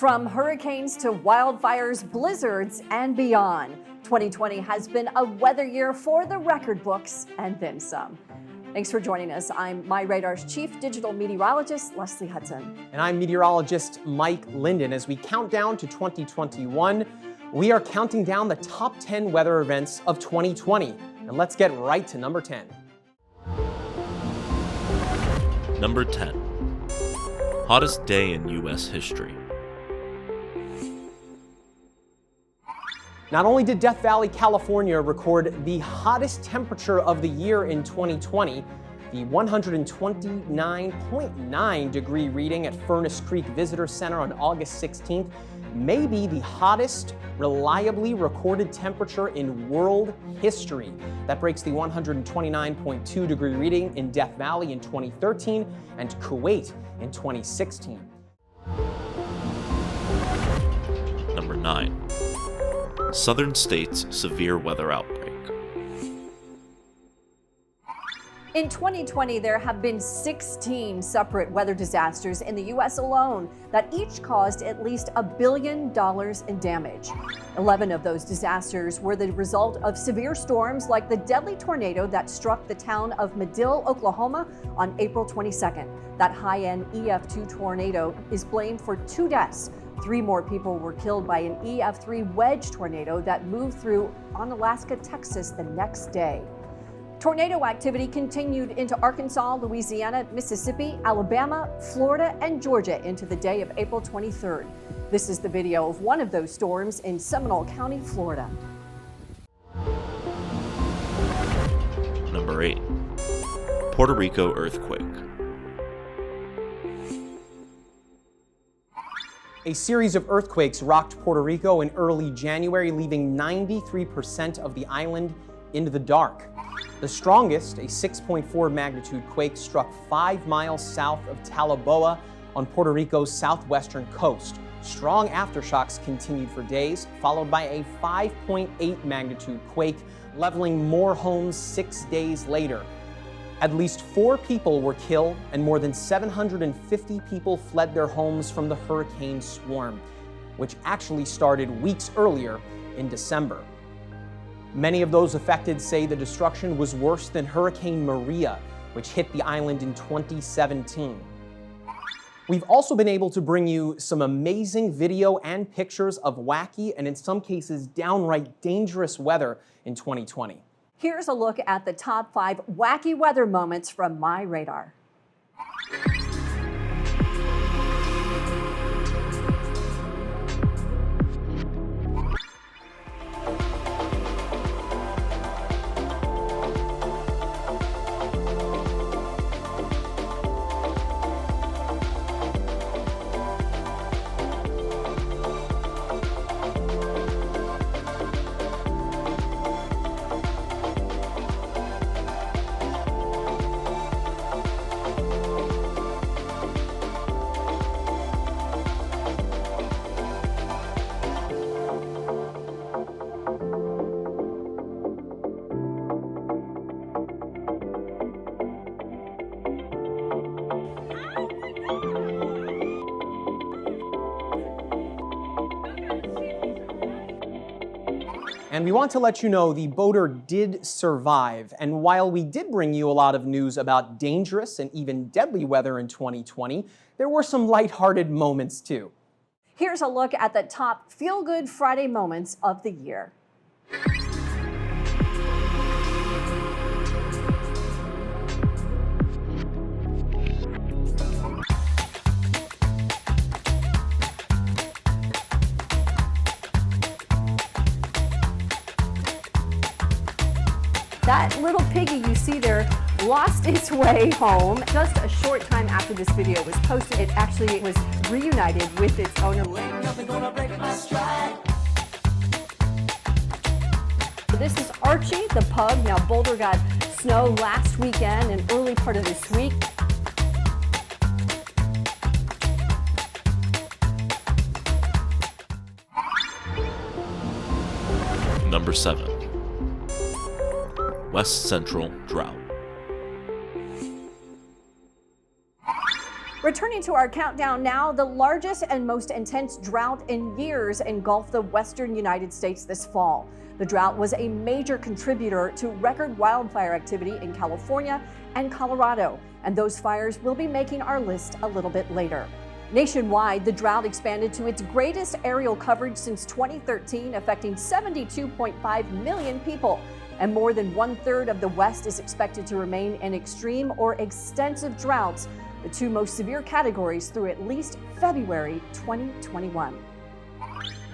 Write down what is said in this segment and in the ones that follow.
From hurricanes to wildfires, blizzards, and beyond, 2020 has been a weather year for the record books and then some. Thanks for joining us. I'm My Radar's Chief Digital Meteorologist, Leslie Hudson. And I'm meteorologist Mike Linden. As we count down to 2021, we are counting down the top 10 weather events of 2020. And let's get right to number 10. Number 10. Hottest day in U.S. history. Not only did Death Valley, California record the hottest temperature of the year in 2020, the 129.9 degree reading at Furnace Creek Visitor Center on August 16th may be the hottest reliably recorded temperature in world history. That breaks the 129.2 degree reading in Death Valley in 2013 and Kuwait in 2016. Number 9. Southern states' severe weather outbreak. In 2020, there have been 16 separate weather disasters in the U.S. alone that each caused at least $1 billion in damage. 11 of those disasters were the result of severe storms like the deadly tornado that struck the town of Medill, Oklahoma on April 22nd. That high-end EF2 tornado is blamed for 2 deaths. 3 more people were killed by an EF3 wedge tornado that moved through on Alaska, Texas the next day. Tornado activity continued into Arkansas, Louisiana, Mississippi, Alabama, Florida, and Georgia into the day of April 23rd. This is the video of one of those storms in Seminole County, Florida. Number 8. Puerto Rico earthquake. A series of earthquakes rocked Puerto Rico in early January, leaving 93% of the island in the dark. The strongest, a 6.4 magnitude quake, struck 5 miles south of Talaboa on Puerto Rico's southwestern coast. Strong aftershocks continued for days, followed by a 5.8 magnitude quake, leveling more homes 6 days later. At least 4 people were killed and more than 750 people fled their homes from the hurricane swarm, which actually started weeks earlier in December. Many of those affected say the destruction was worse than Hurricane Maria, which hit the island in 2017. We've also been able to bring you some amazing video and pictures of wacky and in some cases downright dangerous weather in 2020. Here's a look at the top 5 wacky weather moments from My Radar. And we want to let you know the boater did survive. And while we did bring you a lot of news about dangerous and even deadly weather in 2020, there were some lighthearted moments too. Here's a look at the top feel-good Friday moments of the year. That little piggy you see there lost its way home. Just a short time after this video was posted, it actually was reunited with its owner. This is Archie, the pug. Now, Boulder got snow last weekend and early part of this week. Number 7. West Central drought. Returning to our countdown now, the largest and most intense drought in years engulfed the western United States this fall. The drought was a major contributor to record wildfire activity in California and Colorado, and those fires will be making our list a little bit later. Nationwide, the drought expanded to its greatest aerial coverage since 2013, affecting 72.5 million people. And more than 1/3 of the West is expected to remain in extreme or extensive droughts, the two most severe categories through at least February 2021.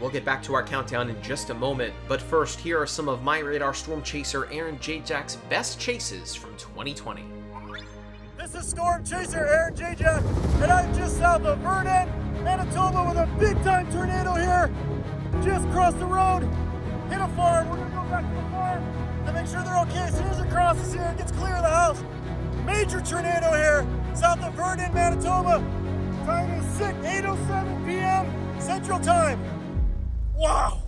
We'll get back to our countdown in just a moment, but first, here are some of My Radar Storm Chaser Aaron Jajak's best chases from 2020. This is Storm Chaser Aaron Jajak, and I'm just south of Vernon, Manitoba, with a big-time tornado here. Just crossed the road, hit a farm. We're gonna go back to the farm and make sure they're okay. As soon as it crosses here, it gets clear of the house. Major tornado here, south of Vernon, Manitoba. Time is 8:07 p.m. Central Time. Wow!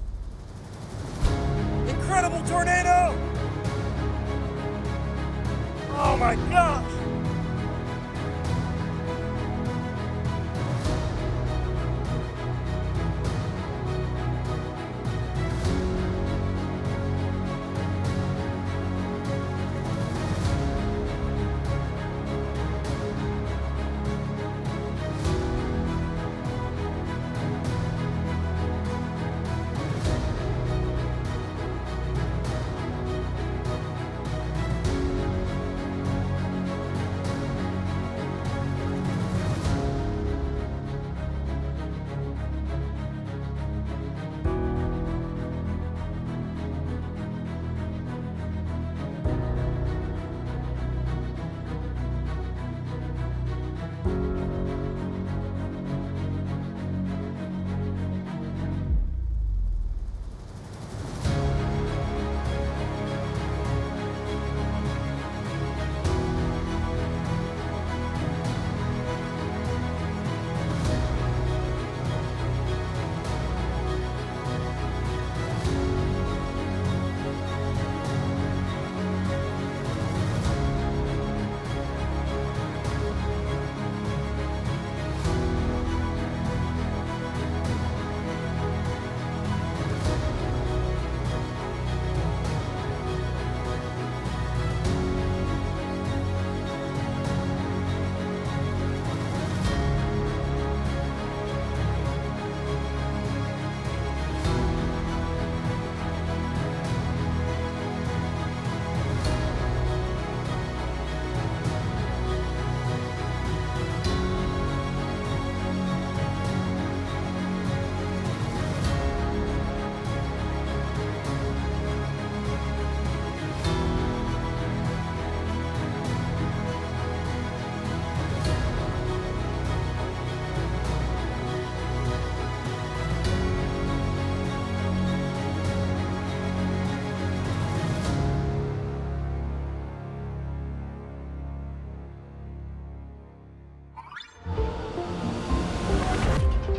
Incredible tornado! Oh my gosh!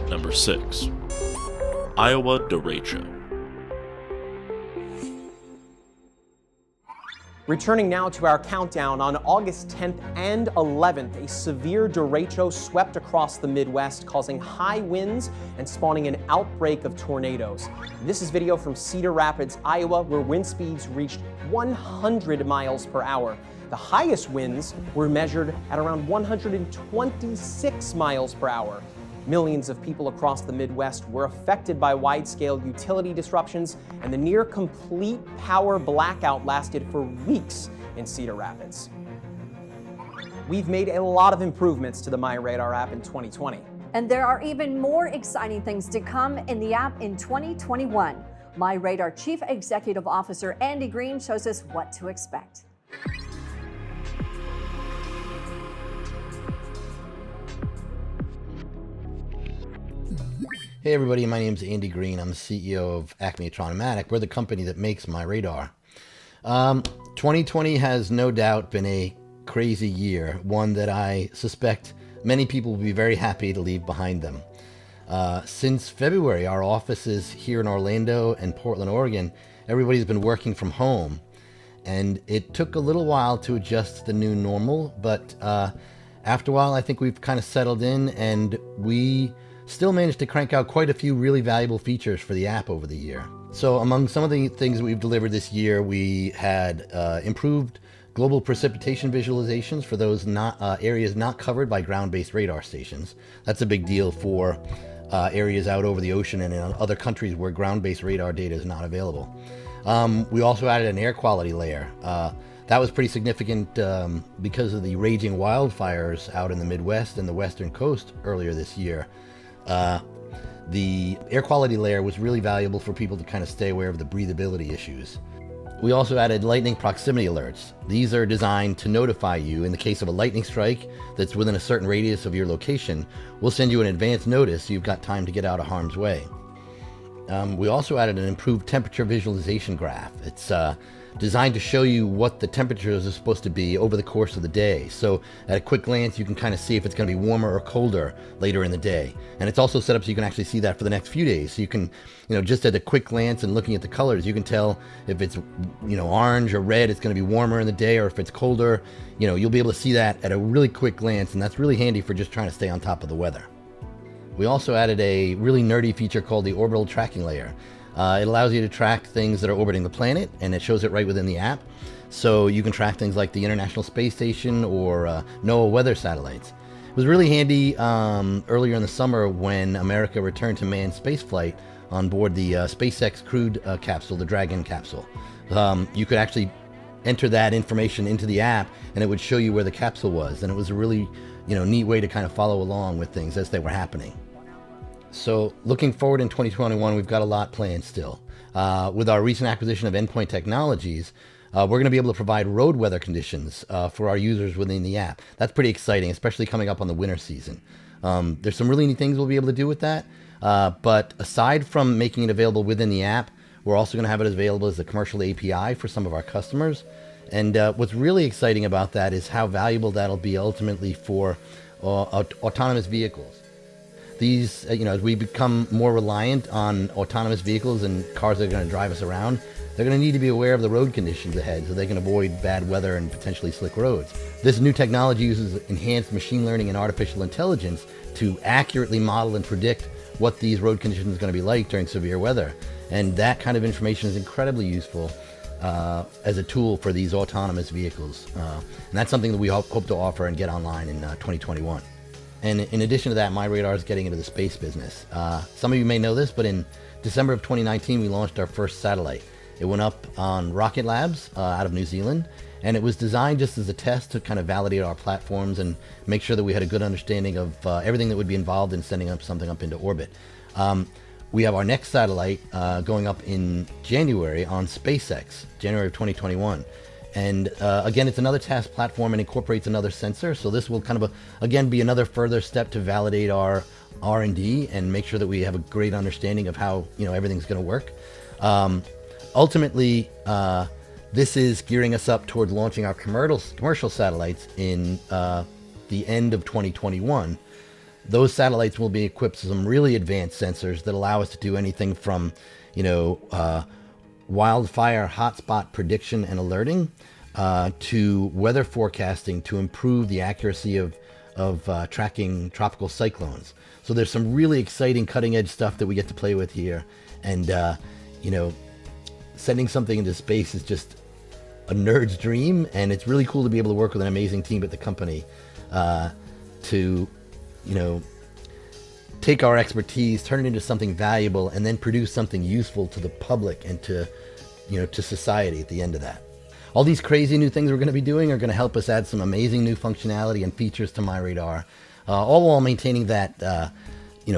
Number 6. Iowa derecho. Returning now to our countdown, on August 10th and 11th, a severe derecho swept across the Midwest, causing high winds and spawning an outbreak of tornadoes. This is video from Cedar Rapids, Iowa, where wind speeds reached 100 miles per hour. The highest winds were measured at around 126 miles per hour. Millions of people across the Midwest were affected by wide-scale utility disruptions, and the near-complete power blackout lasted for weeks in Cedar Rapids. We've made a lot of improvements to the My Radar app in 2020. And there are even more exciting things to come in the app in 2021. My Radar Chief Executive Officer Andy Green shows us what to expect. Hey everybody, my name is Andy Green. I'm the CEO of Acme Autonomatic. We're the company that makes My Radar. 2020 has no doubt been a crazy year, one that I suspect many people will be very happy to leave behind them. Since February, our offices here in Orlando and Portland, Oregon, everybody's been working from home. And it took a little while to adjust to the new normal, but After a while, I think we've kind of settled in, and we still managed to crank out quite a few really valuable features for the app over the year. So among some of the things we've delivered this year, we had improved global precipitation visualizations for those areas not covered by ground-based radar stations. That's a big deal for areas out over the ocean and in other countries where ground-based radar data is not available. We also added an air quality layer. That was pretty significant because of the raging wildfires out in the Midwest and the Western coast earlier this year. The air quality layer was really valuable for people to kind of stay aware of the breathability issues. We also added lightning proximity alerts. These are designed to notify you in the case of a lightning strike that's within a certain radius of your location. We'll send you an advance notice so you've got time to get out of harm's way. We also added an improved temperature visualization graph. It's designed to show you what the temperatures are supposed to be over the course of the day. So at a quick glance, you can kind of see if it's going to be warmer or colder later in the day. And it's also set up so you can actually see that for the next few days. So you can, just at a quick glance and looking at the colors, you can tell if it's, orange or red, it's going to be warmer in the day, or if it's colder, you'll be able to see that at a really quick glance. And that's really handy for just trying to stay on top of the weather. We also added a really nerdy feature called the orbital tracking layer. It allows you to track things that are orbiting the planet, and it shows it right within the app. So you can track things like the International Space Station or NOAA weather satellites. It was really handy earlier in the summer when America returned to manned spaceflight on board the SpaceX crewed capsule, the Dragon capsule. You could actually enter that information into the app, and it would show you where the capsule was. And it was a really neat way to kind of follow along with things as they were happening. So looking forward in 2021, we've got a lot planned still. With our recent acquisition of Endpoint Technologies, we're going to be able to provide road weather conditions for our users within the app. That's pretty exciting, especially coming up on the winter season. There's some really neat things we'll be able to do with that. But aside from making it available within the app, we're also going to have it available as a commercial API for some of our customers. And what's really exciting about that is how valuable that'll be ultimately for autonomous vehicles. These, as we become more reliant on autonomous vehicles and cars that are going to drive us around, they're going to need to be aware of the road conditions ahead so they can avoid bad weather and potentially slick roads. This new technology uses enhanced machine learning and artificial intelligence to accurately model and predict what these road conditions are going to be like during severe weather. And that kind of information is incredibly useful as a tool for these autonomous vehicles. And that's something that we hope to offer and get online in 2021. And in addition to that, MyRadar is getting into the space business. Some of you may know this, but in December of 2019, we launched our first satellite. It went up on Rocket Labs out of New Zealand, and it was designed just as a test to kind of validate our platforms and make sure that we had a good understanding of everything that would be involved in sending up something up into orbit. We have our next satellite going up in January on SpaceX, January of 2021. And again, it's another task platform and incorporates another sensor. So this will kind of, again, be another further step to validate our R&D and make sure that we have a great understanding of how everything's going to work. Ultimately, this is gearing us up toward launching our commercial satellites in the end of 2021. Those satellites will be equipped with some really advanced sensors that allow us to do anything from, wildfire hotspot prediction and alerting to weather forecasting to improve the accuracy of tracking tropical cyclones. So there's some really exciting cutting edge stuff that we get to play with here. And, sending something into space is just a nerd's dream. And it's really cool to be able to work with an amazing team at the company to, take our expertise, turn it into something valuable, and then produce something useful to the public and to society at the end of that. All these crazy new things we're going to be doing are going to help us add some amazing new functionality and features to MyRadar, all while maintaining that,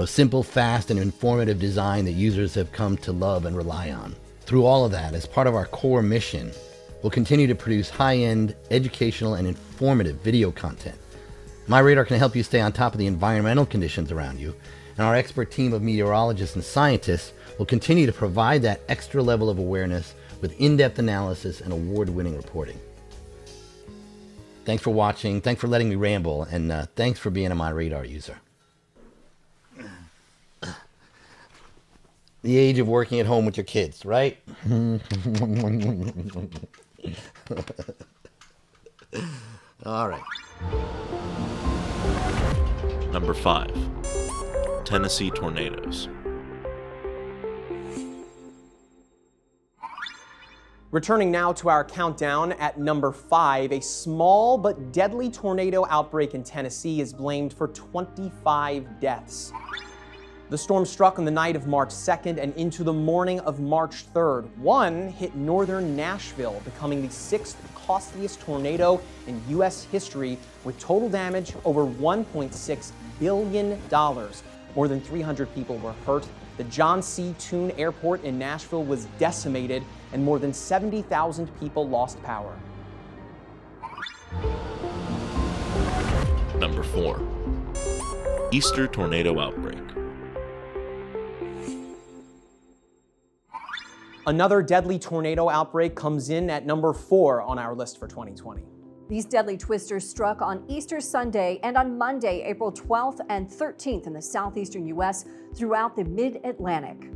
simple, fast, and informative design that users have come to love and rely on. Through all of that, as part of our core mission, we'll continue to produce high-end, educational, and informative video content. MyRadar can help you stay on top of the environmental conditions around you, and our expert team of meteorologists and scientists will continue to provide that extra level of awareness with in-depth analysis and award-winning reporting. Thanks for watching, thanks for letting me ramble, and thanks for being a MyRadar user. The age of working at home with your kids, right? All right. Number 5. Tennessee tornadoes. Returning now to our countdown at number 5, a small but deadly tornado outbreak in Tennessee is blamed for 25 deaths. The storm struck on the night of March 2nd and into the morning of March 3rd. One hit northern Nashville, becoming the 6th costliest tornado in U.S. history, with total damage over $1.6 billion. More than 300 people were hurt. The John C. Toon Airport in Nashville was decimated, and more than 70,000 people lost power. Number 4. Easter tornado outbreak. Another deadly tornado outbreak comes in at number 4 on our list for 2020. These deadly twisters struck on Easter Sunday and on Monday, April 12th and 13th in the southeastern U.S. throughout the mid-Atlantic.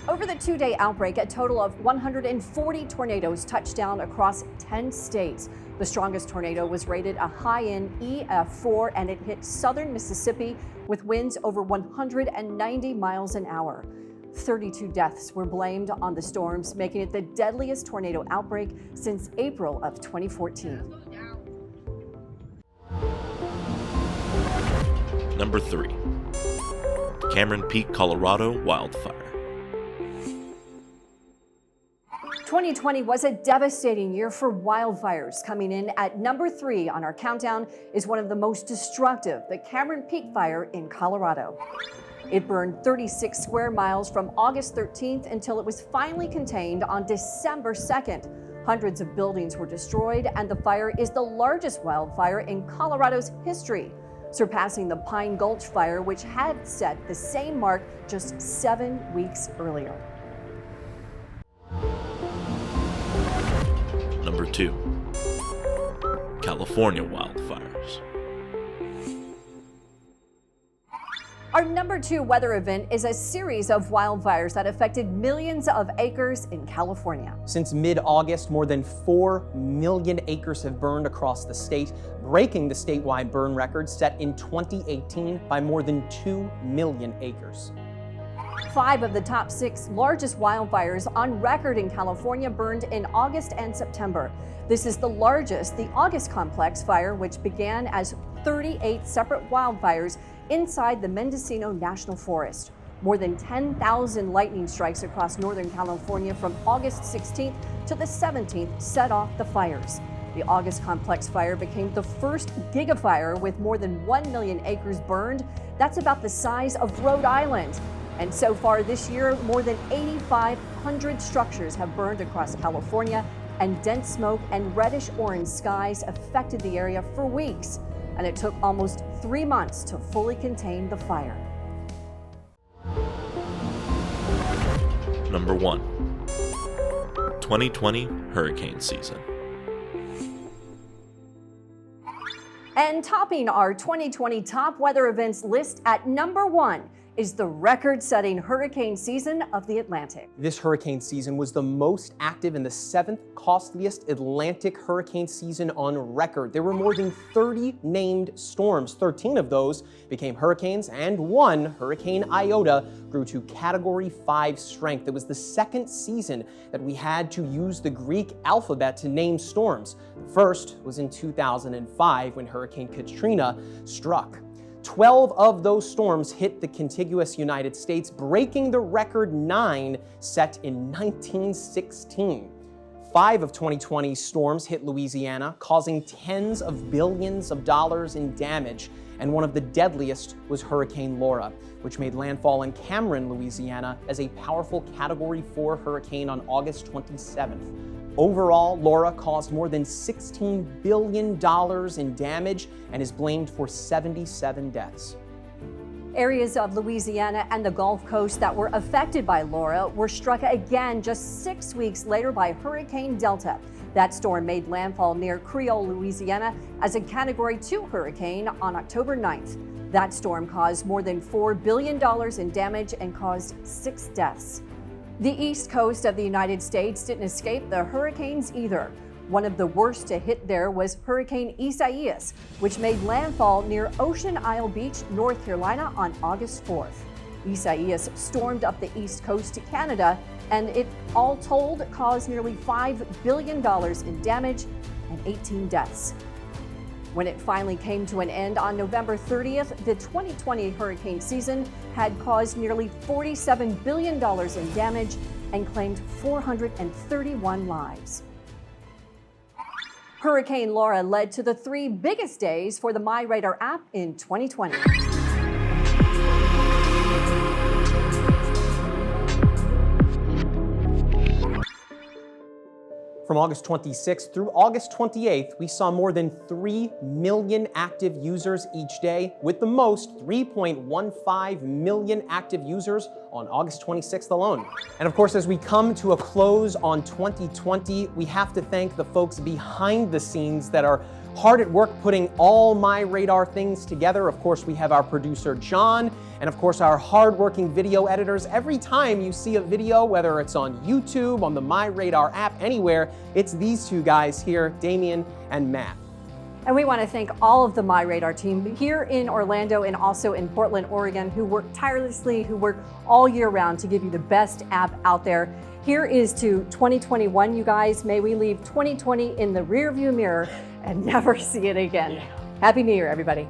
Over the 2-day outbreak, a total of 140 tornadoes touched down across 10 states. The strongest tornado was rated a high-end EF4, and it hit southern Mississippi with winds over 190 miles an hour. 32 deaths were blamed on the storms, making it the deadliest tornado outbreak since April of 2014. Number 3. Cameron Peak, Colorado wildfire. 2020 was a devastating year for wildfires. Coming in at number 3 on our countdown is one of the most destructive, the Cameron Peak fire in Colorado. It burned 36 square miles from August 13th until it was finally contained on December 2nd. Hundreds of buildings were destroyed, and the fire is the largest wildfire in Colorado's history, surpassing the Pine Gulch fire, which had set the same mark just 7 weeks earlier. Number 2. California wildfires. Our number 2 weather event is a series of wildfires that affected millions of acres in California. Since mid-August, more than 4 million acres have burned across the state, breaking the statewide burn record set in 2018 by more than 2 million acres. 5 of the top 6 largest wildfires on record in California burned in August and September. This is the largest, the August Complex fire, which began as 38 separate wildfires inside the Mendocino National Forest. More than 10,000 lightning strikes across Northern California from August 16th to the 17th set off the fires. The August Complex fire became the first gigafire with more than 1 million acres burned. That's about the size of Rhode Island. And so far this year, more than 8,500 structures have burned across California, and dense smoke and reddish-orange skies affected the area for weeks. And it took almost 3 months to fully contain the fire. Number 1. 2020 hurricane season. And topping our 2020 top weather events list at number 1 is the record-setting hurricane season of the Atlantic. This hurricane season was the most active in the 7th costliest Atlantic hurricane season on record. There were more than 30 named storms. 13 of those became hurricanes, and 1, Hurricane Iota, grew to Category 5 strength. It was the second season that we had to use the Greek alphabet to name storms. The first was in 2005 when Hurricane Katrina struck. 12 of those storms hit the contiguous United States, breaking the record 9 set in 1916. 5 of 2020's storms hit Louisiana, causing tens of billions of dollars in damage, and one of the deadliest was Hurricane Laura, which made landfall in Cameron, Louisiana, as a powerful Category 4 hurricane on August 27th. Overall, Laura caused more than $16 billion in damage and is blamed for 77 deaths. Areas of Louisiana and the Gulf Coast that were affected by Laura were struck again just 6 weeks later by Hurricane Delta. That storm made landfall near Creole, Louisiana as a Category 2 hurricane on October 9th. That storm caused more than $4 billion in damage and caused 6 deaths. The east coast of the United States didn't escape the hurricanes either. One of the worst to hit there was Hurricane Isaias, which made landfall near Ocean Isle Beach, North Carolina on August 4th. Isaias stormed up the east coast to Canada, and it all told caused nearly $5 billion in damage and 18 deaths. When it finally came to an end on November 30th, the 2020 hurricane season had caused nearly $47 billion in damage and claimed 431 lives. Hurricane Laura led to the 3 biggest days for the My Radar app in 2020. From August 26th through August 28th, we saw more than 3 million active users each day, with the most 3.15 million active users on August 26th alone. And of course, as we come to a close on 2020, we have to thank the folks behind the scenes that are hard at work putting all My Radar things together. Of course, we have our producer, John, and of course, our hardworking video editors. Every time you see a video, whether it's on YouTube, on the My Radar app, anywhere, it's these 2 guys here, Damien and Matt. And we want to thank all of the My Radar team here in Orlando and also in Portland, Oregon, who work tirelessly, who work all year round to give you the best app out there. Here is to 2021, you guys. May we leave 2020 in the rearview mirror and never see it again. Happy New Year, everybody.